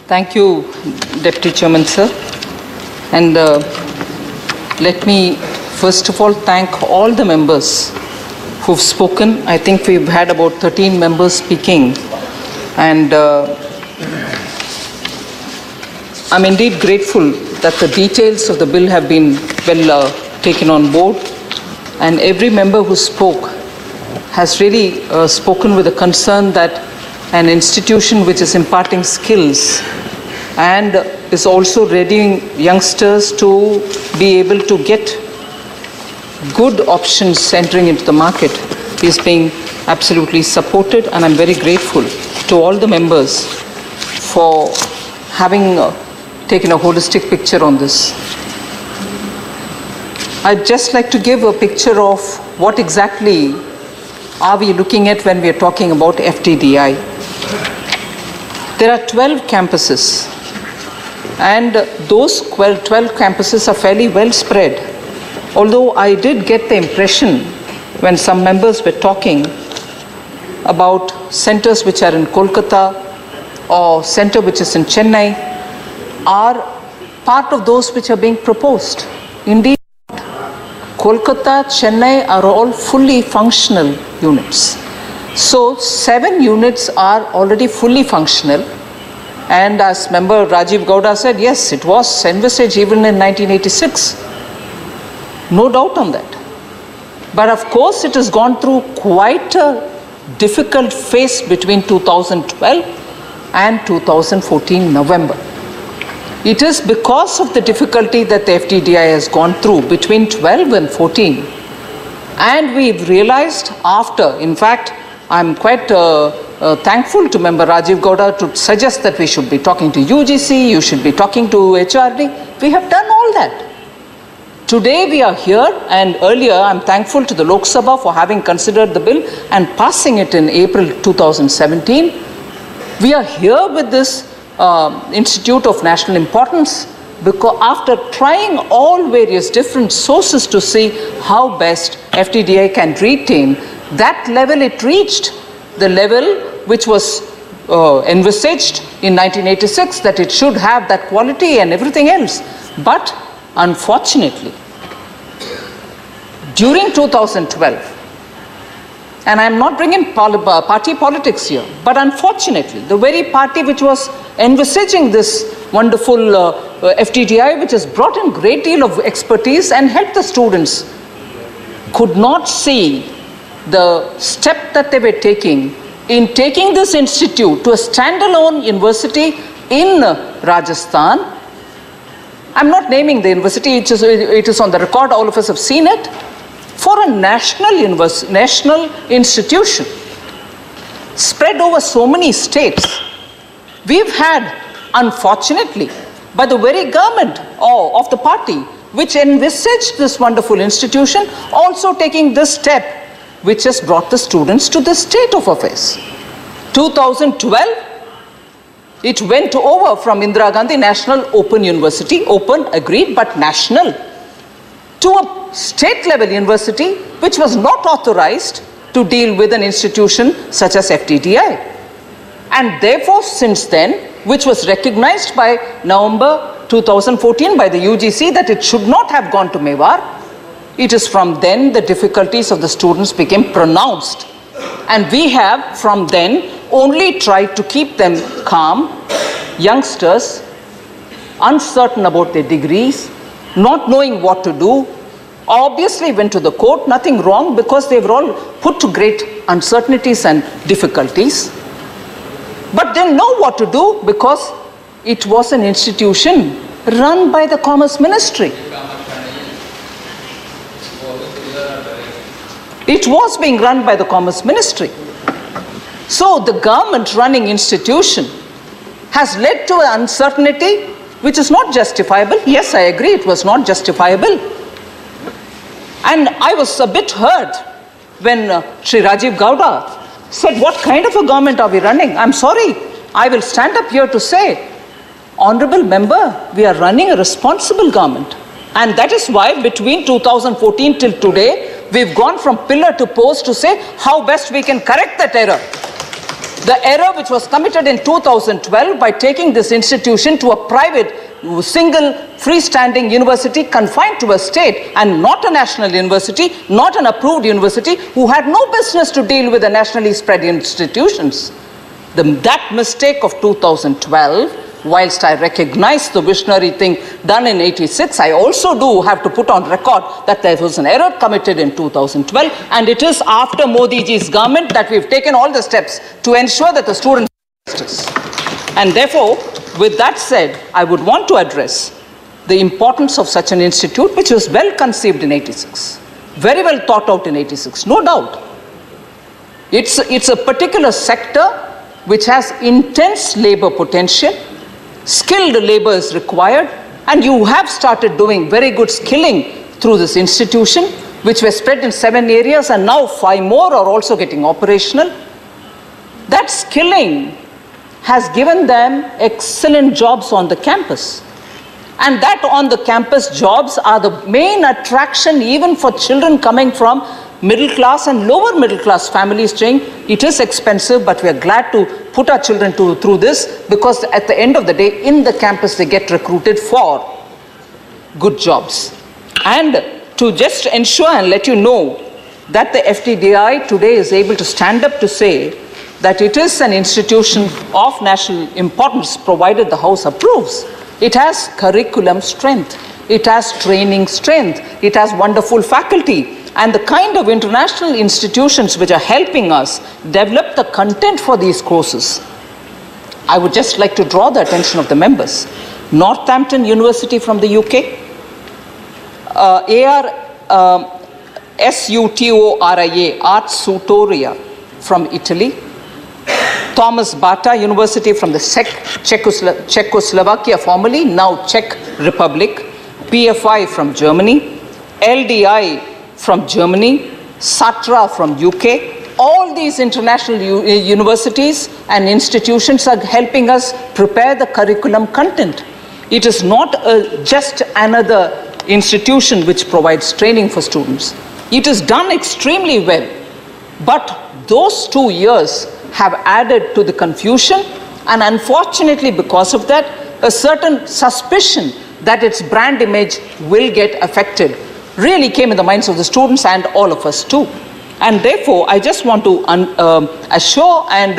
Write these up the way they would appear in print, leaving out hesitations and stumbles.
Thank you, Deputy Chairman, sir. And let me first of all thank all the members who've spoken. I think we've had about 13 members speaking. And I'm indeed grateful that the details of the bill have been well taken on board. And every member who spoke has really spoken with a concern that an institution which is imparting skills and is also readying youngsters to be able to get good options entering into the market is being absolutely supported, and I'm very grateful to all the members for having taken a holistic picture on this. I'd just like to give a picture of what exactly are we looking at when we are talking about FDDI. There are 12 campuses, and those 12 campuses are fairly well spread. Although I did get the impression when some members were talking about centers which are in Kolkata or center which is in Chennai are part of those which are being proposed. Indeed, Kolkata, Chennai are all fully functional units. So 7 units are already fully functional. And as member Rajiv Gowda said, yes, it was envisaged even in 1986. No doubt on that. But of course, it has gone through quite a difficult phase between 2012 and 2014 November. It is because of the difficulty that the FDDI has gone through between 12 and 14. And we've realized after, in fact, I'm quite thankful to member Rajiv Gowda to suggest that we should be talking to UGC, you should be talking to HRD. We have done all that. Today we are here, and earlier I'm thankful to the Lok Sabha for having considered the bill and passing it in April 2017. We are here with this Institute of National Importance because after trying all various different sources to see how best FDDI can retain that level it reached, the level which was envisaged in 1986, that it should have that quality and everything else. But unfortunately, during 2012, and I'm not bringing party politics here, but unfortunately, the very party which was envisaging this wonderful FDDI, which has brought in a great deal of expertise and helped the students, could not see the step that they were taking in taking this institute to a standalone university in Rajasthan. I'm not naming the university, it is on the record, all of us have seen it, for a national institution spread over so many states. We've had, unfortunately, by the very government of the party which envisaged this wonderful institution, also taking this step which has brought the students to this state of affairs. 2012, it went over from Indira Gandhi National Open University, open, agreed, but national, to a state-level university which was not authorized to deal with an institution such as FDDI. And therefore, since then, which was recognized by November 2014 by the UGC that it should not have gone to Mewar, it is from then the difficulties of the students became pronounced. And we have from then only tried to keep them calm, youngsters, uncertain about their degrees, not knowing what to do, obviously went to the court, nothing wrong because they were all put to great uncertainties and difficulties, but didn't know what to do because it was an institution run by the Commerce Ministry. It was being run by the Commerce Ministry. So the government running institution has led to an uncertainty which is not justifiable. Yes, I agree, it was not justifiable. And I was a bit hurt when Shri Rajiv Gowda said, what kind of a government are we running? I'm sorry, I will stand up here to say, Honorable Member, we are running a responsible government. And that is why between 2014 till today, we've gone from pillar to post to say how best we can correct that error. The error which was committed in 2012 by taking this institution to a private, single, freestanding university confined to a state and not a national university, not an approved university, who had no business to deal with the nationally spread institutions. That mistake of 2012, whilst I recognize the visionary thing done in 86, I also do have to put on record that there was an error committed in 2012, and it is after Modi ji's government that we've taken all the steps to ensure that the students have justice. And therefore, with that said, I would want to address the importance of such an institute, which was well conceived in 86, very well thought out in 86, no doubt. It's a particular sector which has intense labor potential. Skilled labor is required, and you have started doing very good skilling through this institution, which were spread in 7 areas, and now 5 more are also getting operational. That skilling has given them excellent jobs on the campus. And that on the campus jobs are the main attraction even for children coming from middle class and lower middle class families saying it is expensive, but we are glad to put our children through this, because at the end of the day, in the campus, they get recruited for good jobs. And to just ensure and let you know that the FDDI today is able to stand up to say that it is an institution of national importance, provided the House approves. It has curriculum strength, it has training strength, it has wonderful faculty, and the kind of international institutions which are helping us develop the content for these courses. I would just like to draw the attention of the members. Northampton University from the UK, SUTORIA, Ars Tutoria from Italy, Thomas Bata University from the Czechoslovakia formerly, now Czech Republic, PFI from Germany, LDI from Germany, Satra from UK. All these international universities and institutions are helping us prepare the curriculum content. It is not just another institution which provides training for students. It is done extremely well, but those 2 years have added to the confusion, and unfortunately because of that, a certain suspicion that its brand image will get affected really came in the minds of the students and all of us too. And therefore, I just want to assure and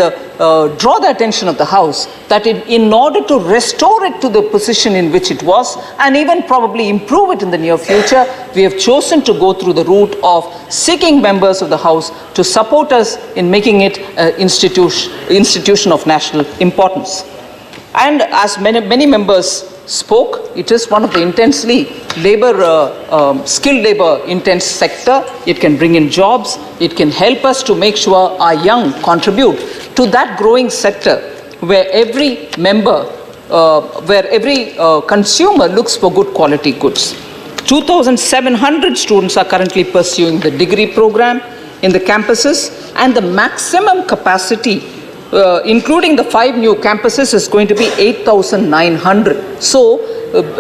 draw the attention of the House that in order to restore it to the position in which it was, and even probably improve it in the near future, we have chosen to go through the route of seeking members of the House to support us in making it an institution of national importance. And as many members spoke, it is one of the intensely skilled labor intense sector. It can bring in jobs. It can help us to make sure our young contribute to that growing sector where every member, where every consumer looks for good quality goods. 2,700 students are currently pursuing the degree program in the campuses, and the maximum capacity including the 5 new campuses is going to be 8,900. So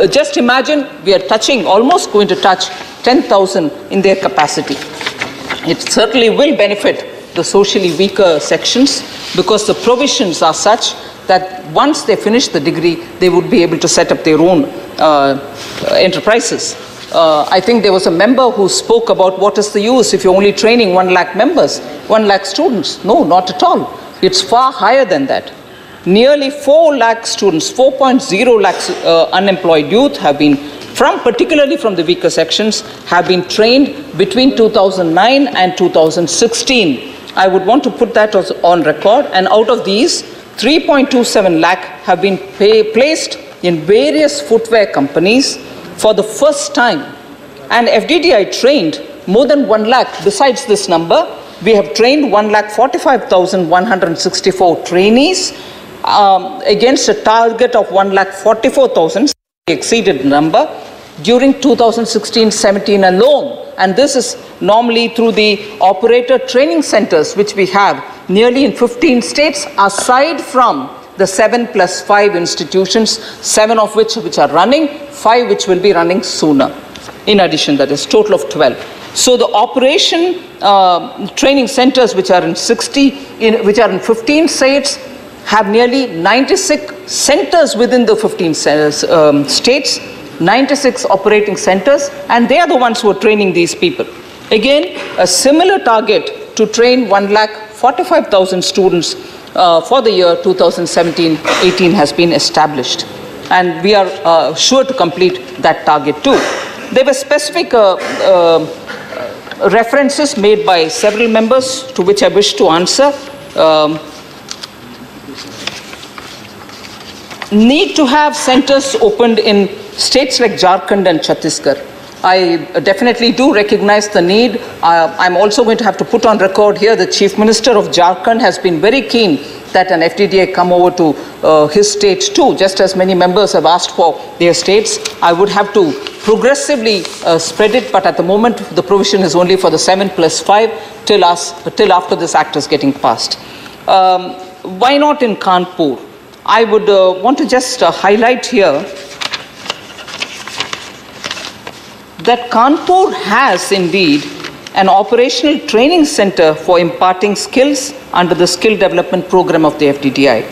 just imagine we are almost going to touch 10,000 in their capacity. It certainly will benefit the socially weaker sections, because the provisions are such that once they finish the degree, they would be able to set up their own enterprises. I think there was a member who spoke about what is the use if you're only training 1 lakh members, 1 lakh students. No, not at all. It's far higher than that. Nearly 4 lakh students, 4.0 lakhs unemployed youth have been, particularly from the weaker sections, have been trained between 2009 and 2016. I would want to put that on record, and out of these, 3.27 lakh have been placed in various footwear companies for the first time. And FDDI trained more than 1 lakh besides this number. We have trained 1,45,164 trainees against a target of 1,44,000, exceeded number, during 2016-17 alone. And this is normally through the operator training centers, which we have nearly in 15 states, aside from the 7+5 institutions, 7 of which are running, 5 which will be running sooner. In addition, that is total of 12. So the operation training centers, which are in 15 states, have nearly 96 centers within the 15 states, 96 operating centers, and they are the ones who are training these people. Again, a similar target to train 1,45,000 students for the year 2017-18 has been established. And we are sure to complete that target too. There were specific references made by several members to which I wish to answer. Need to have centers opened in states like Jharkhand and Chhattisgarh. I definitely do recognize the need. I'm also going to have to put on record here the Chief Minister of Jharkhand has been very keen that an FDDI come over to his state too, just as many members have asked for their states. I would have to progressively spread it, but at the moment the provision is only for the 7+5 till after this act is getting passed. Why not in Kanpur? I would want to just highlight here that Kanpur has indeed an operational training center for imparting skills under the skill development program of the FDDI.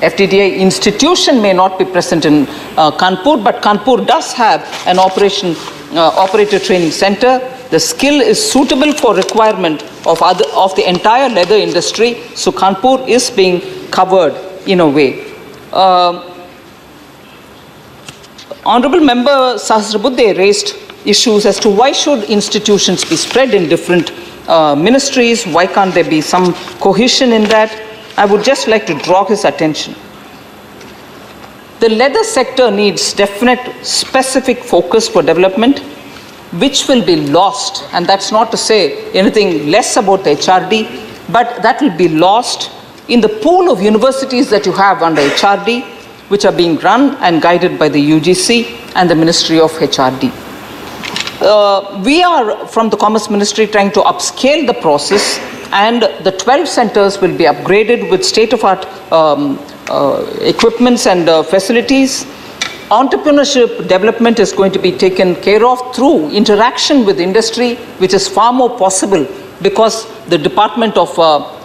FDDI institution may not be present in Kanpur, but Kanpur does have an operator training center. The skill is suitable for requirement of the entire leather industry, so Kanpur is being covered in a way. Honorable Member Sahasrabudhe raised issues as to why should institutions be spread in different ministries, why can't there be some cohesion in that? I would just like to draw his attention. The leather sector needs definite specific focus for development, which will be lost, and that's not to say anything less about the HRD, but that will be lost in the pool of universities that you have under HRD, which are being run and guided by the UGC and the Ministry of HRD. We are, from the Commerce Ministry, trying to upscale the process, and the 12 centers will be upgraded with state-of-art equipments and facilities. Entrepreneurship development is going to be taken care of through interaction with industry, which is far more possible because the Department of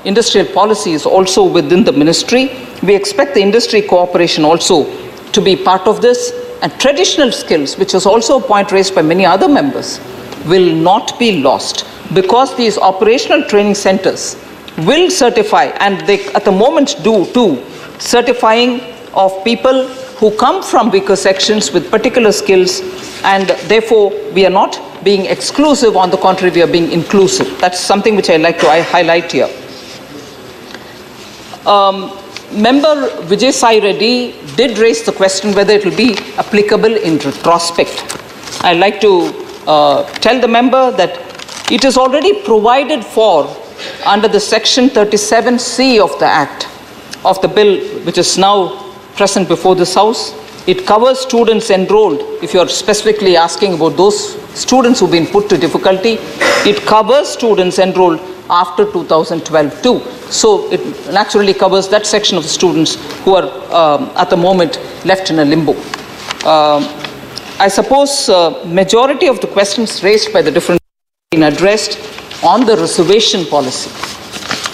Industrial Policy is also within the ministry. We expect the industry cooperation also to be part of this. And traditional skills, which is also a point raised by many other members, will not be lost because these operational training centers will certify, and they at the moment do too, certifying of people who come from weaker sections with particular skills, and therefore we are not being exclusive, on the contrary, we are being inclusive. That's something which I like to highlight here. Member Vijay Sai Reddy did raise the question whether it will be applicable in retrospect. I'd like to tell the member that it is already provided for under the section 37C of the Act, of the bill which is now present before this House. It covers students enrolled. If you're specifically asking about those students who've been put to difficulty, it covers students enrolled after 2012 too. So it naturally covers that section of the students who are at the moment left in a limbo. I suppose majority of the questions raised by the different been addressed on the reservation policy.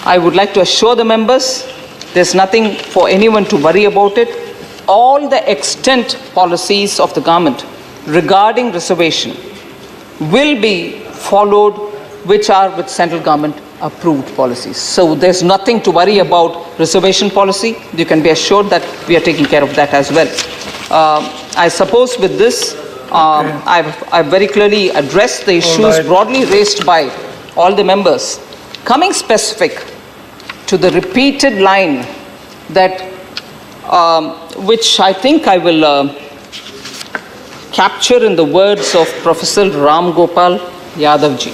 I would like to assure the members there's nothing for anyone to worry about it. All the extant policies of the government regarding reservation will be followed, which are with central government approved policies. So there's nothing to worry about reservation policy. You can be assured that we are taking care of that as well. I suppose with this, I've very clearly addressed the issues broadly raised by all the members. Coming specific to the repeated line that, which I think I will capture in the words of Professor Ram Gopal Yadav ji.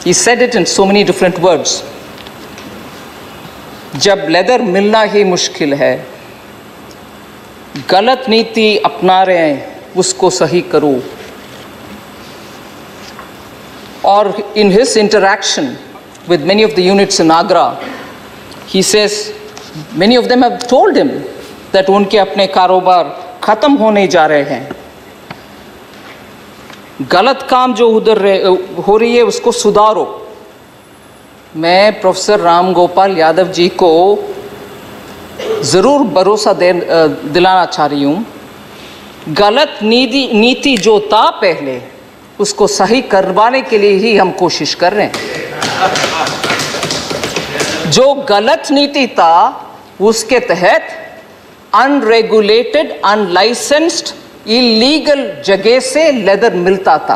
He said it in so many different words. जब leather मिलना ही मुश्किल है, गलत नीति अपना रहे हैं, उसको सही करो. Or in his interaction with many of the units in Agra, he says many of them have told him that उनके अपने कारोबार खत्म होने जा रहे हैं. गलत काम जो उधर हो रही है उसको सुधारो। मैं प्रोफेसर राम गोपाल यादव जी को ज़रूर भरोसा दिलाना चाह रही हूँ, गलत नीति जो था पहले उसको सही करवाने के लिए ही हम कोशिश कर रहे हैं। जो गलत नीति था उसके तहत अनरेगुलेटेड, अनलाइसेंस्ड, इलीगल जगह से लेदर मिलता था,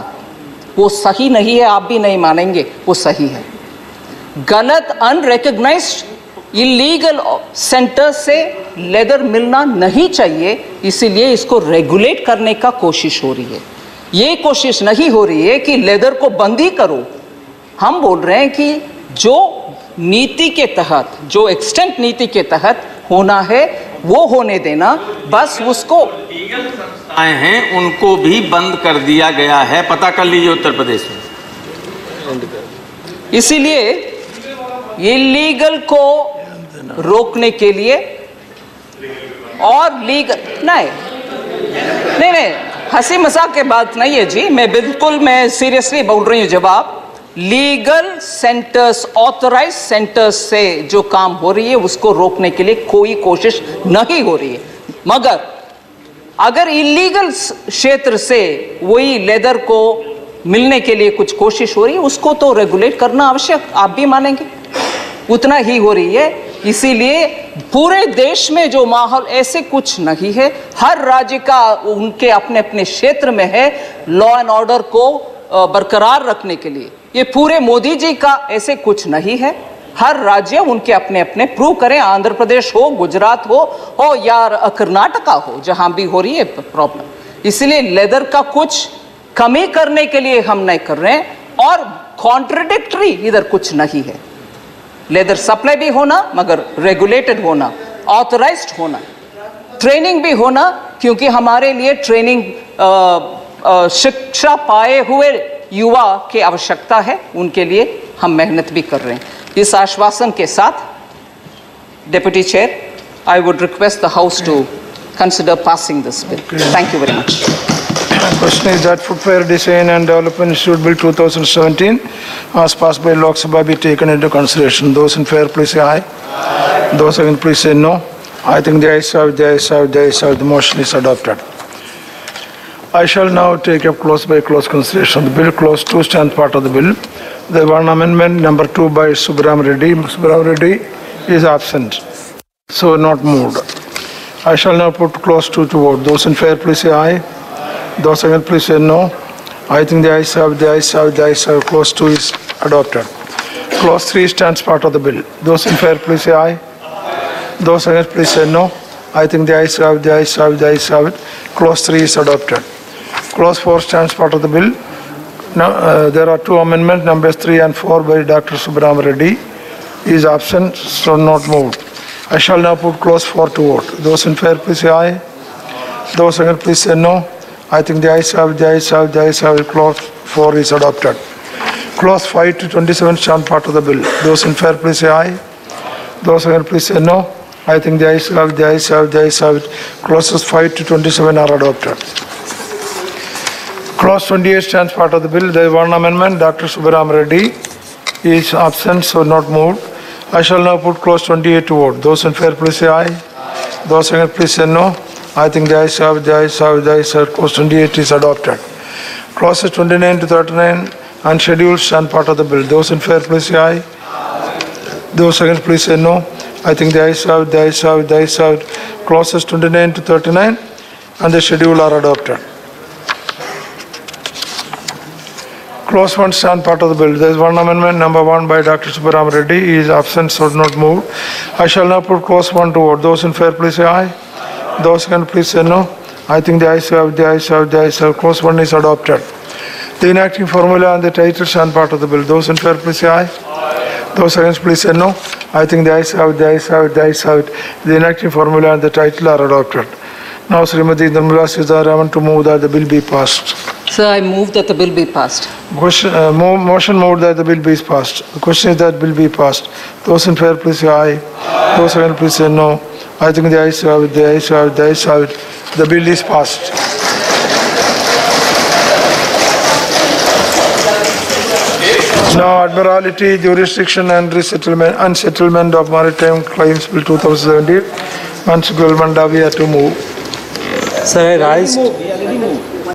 वो सही नहीं है, आप भी नहीं मानेंगे वो सही है। गलत अनरिकग्नाइज्ड इलीगल सेंटर से लेदर मिलना नहीं चाहिए, इसीलिए इसको रेगुलेट करने का कोशिश हो रही है। ये कोशिश नहीं हो रही है कि लेदर को बंद ही करो। हम बोल रहे हैं कि जो नीति के तहत, जो एक्सटेंट नीति के तहत होना है वो होने देना, बस उसको आए हैं उनको भी बंद कर दिया गया है, पता कर लीजिए उत्तर प्रदेश में। इसीलिए इलीगल को रोकने के लिए और लीगल नहीं, हंसी मजाक के बात नहीं है जी, मैं सीरियसली बोल रही हूँ। जवाब, लीगल सेंटर्स, ऑथराइज सेंटर्स से जो काम हो रही है उसको रोकने के लिए कोई कोशिश नहीं हो रही है। मगर अगर इलीगल क्षेत्र से वही लेदर को मिलने के लिए कुछ कोशिश हो रही है, उसको तो रेगुलेट करना आवश्यक, आप भी मानेंगे, उतना ही हो रही है। इसीलिए पूरे देश में जो माहौल, ऐसे कुछ नहीं है, हर राज्य का उनके अपने अपने क्षेत्र में है लॉ एंड ऑर्डर को बरकरार रखने के लिए। ये पूरे मोदी जी का ऐसे कुछ नहीं है, हर राज्य उनके अपने अपने प्रूव करें, आंध्र प्रदेश हो, गुजरात हो या कर्नाटका हो, जहां भी हो रही है प्रॉब्लम। इसलिए लेदर का कुछ कमी करने के लिए हम नहीं कर रहे हैं, और कॉन्ट्रडिक्टरी इधर कुछ नहीं है। लेदर सप्लाई भी होना, मगर रेगुलेटेड होना, ऑथराइज्ड होना, ट्रेनिंग भी होना, क्योंकि हमारे लिए ट्रेनिंग शिक्षा पाए हुए युवा की आवश्यकता है, उनके लिए हम मेहनत भी कर रहे हैं। इस आश्वासन के साथ deputy chair, I would request the house to consider passing this bill. Thank you very much. Question is that Footwear Design and Development Institute Bill 2017 as passed by Lok Sabha be taken into consideration. Those in favor please say aye. Those against please say no. I think the ayes have, the ayes have, the ayes have. The motion is adopted. I shall now take up clause by clause consideration. The bill clause 2 stands part of the bill. The one amendment number 2 by Subram Reddy. Subram Reddy is absent, so not moved. I shall now put clause 2 to vote. Those in favor please say aye. Those against please say no. I think the ayes have, the ayes have, the ayes have. Clause 2 is adopted. Clause 3 stands part of the bill. Those in favor please say aye. Those against please say no. I think the ayes have, the ayes have, the ayes have it. Clause 3 is adopted. Clause 4 stands part of the bill. Now, there are two amendments, numbers 3 and 4 by Dr. Subram Reddy. He is absent, so not moved. I shall now put clause 4 to vote. Those in favor please say aye. Those against please say no. I think the ayes have, the ayes have, the ayes have it. Clause 4 is adopted. Clause 5 to 27 stand part of the bill. Those in favor please say aye. Those against please say no. I think the ayes have, the ayes have, the ayes have it. Clauses 5 to 27 are adopted. Clause 28 stands part of the bill. There is one amendment. Dr. Subram Reddy is absent, so not moved. I shall now put clause 28 to vote. Those in favor please say aye. Those against please say no. I think the ayes have, the ayes have, the ayes have. Clause 28 is adopted. Clauses 29 to 39 unscheduled stand part of the bill. Those in favor please say aye. Those against please say no. I think the ayes have, the ayes have, the ayes have. Clauses 29 to 39 and the schedule are adopted. Clause 1 stand part of the bill. There is one amendment, number 1 by Dr. Subram Reddy. He is absent, so not moved. I shall now put clause 1 to vote. Those in favor please say aye. Those against please say no. I think the ayes have, the ayes have, the ayes have. Clause 1 is adopted. The enacting formula and the title stand part of the bill. Those in favor please say aye. Those against please say no. I think the ayes have, the ayes have, the ayes have. The enacting formula and the title are adopted. Now Smt Nirmala Sitharam to move that the bill be passed. Sir, I move that the bill be passed. Motion moved that the bill be passed. The question is that bill be passed. Those in favor please say aye. Those against please say no. I think the ayes have it, the ayes have it, the ayes have it. The bill is passed. Now, Admiralty, Jurisdiction and Resettlement, Unsettlement of Maritime Claims Bill 2017. Mansukhul Mandavia to move. Sir, I raised.